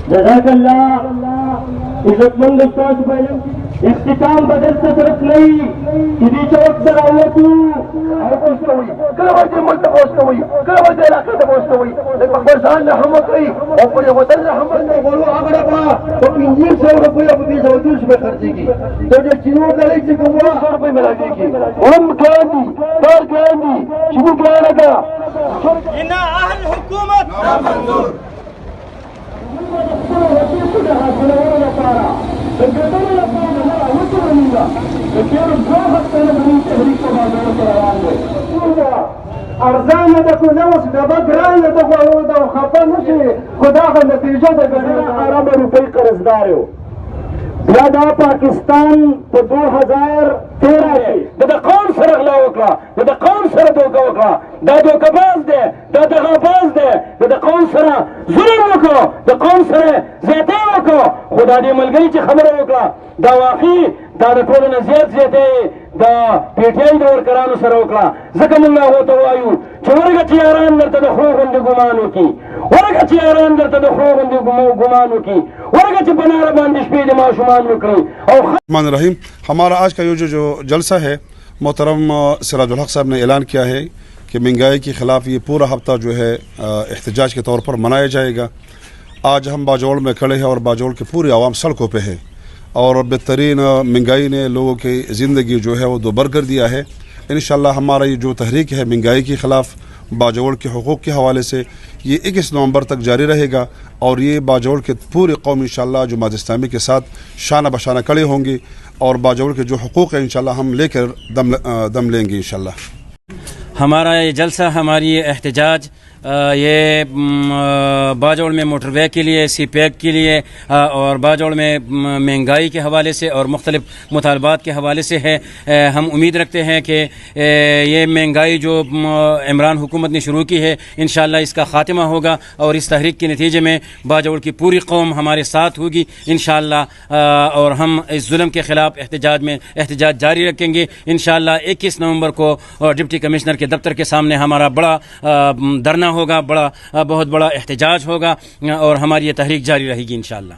جزاک اللہ عزت مند استاد بھائی اختتام بدل سے صرف نہیں کسی چوک سے آوتو اور پوچھتے ہوئی کل وجہ ملک پوچھتے ہوئی کل وجہ علاقے سے پوچھتے ہوئی لیکن پاکستان نے حمد کی اور پورے وطن نے حمد نہیں بولو آگڑا پڑا تو 500 روپئے اپنی سعودیش میں خرچی کی تو جو چینوں کا لیک سے کم 100 روپئے ملا دی کی ہم گاندھی دار گاندھی چینوں گانا کا انہا اہل حکومت نامنظور ارزان دکو نوس دبا گران دکو او خفا نشی خدا کا نتیجہ دکو ارب روپے قرضداریو بیا دا پاکستان په 2013 کې دا قوم سره غلا وکړه دا قوم سره دوکه وکړه دا دوکه باز دی دا دغه باز دی دا قوم سره ظلم وکړو دا قوم سره زیاتی وکړو خو دا دې ملګري چې خبره وکړه دا واقعي دا د ټولو نه زیات زیاتی دا پی ټی آی د ورکرانو سره وکړه ځکه موږ هغو ته وایو چې ورګه چې یاران درته د خرو غوندې ګمان وکړي ورګه چې یاران درته د خرو غوندې ګمان وکړي ورګه چې په ناره باندې شپې د ماشومان وکړي او الرحمن الرحیم ہمارا آج کا جو جلسہ ہے محترم سراج الحق صاحب نے اعلان کیا ہے کہ مہنگائی کے خلاف یہ پورا ہفتہ جو ہے احتجاج کے طور پر منایا جائے گا. آج ہم باجوڑ میں کھڑے ہیں اور باجوڑ کے پورے عوام سڑکوں پہ ہے اور بہترین مہنگائی نے لوگوں کی زندگی جو ہے وہ دوبر کر دیا ہے. انشاءاللہ ہمارا یہ جو تحریک ہے مہنگائی کے خلاف باجوڑ کے حقوق کے حوالے سے یہ 21 نومبر تک جاری رہے گا اور یہ باجوڑ کے پورے قوم انشاءاللہ جماعت اسلامی کے ساتھ شانہ بشانہ کھڑے ہوں گے اور باجوڑ کے جو حقوق ہیں انشاءاللہ ہم لے کر دم لیں گے انشاءاللہ. ہمارا یہ جلسہ ہماری یہ احتجاج یہ باجوڑ میں موٹر وے کے لیے سی پیک کے لیے اور باجوڑ میں مہنگائی کے حوالے سے اور مختلف مطالبات کے حوالے سے ہے. ہم امید رکھتے ہیں کہ یہ مہنگائی جو عمران حکومت نے شروع کی ہے انشاءاللہ اس کا خاتمہ ہوگا اور اس تحریک کے نتیجے میں باجوڑ کی پوری قوم ہمارے ساتھ ہوگی انشاءاللہ اور ہم اس ظلم کے خلاف احتجاج جاری رکھیں گے. انشاءاللہ 21 نومبر کو ڈپٹی کمشنر کے دفتر کے سامنے ہمارا بڑا دھرنا ہوگا, بہت بڑا احتجاج ہوگا اور ہماری یہ تحریک جاری رہے گی انشاءاللہ.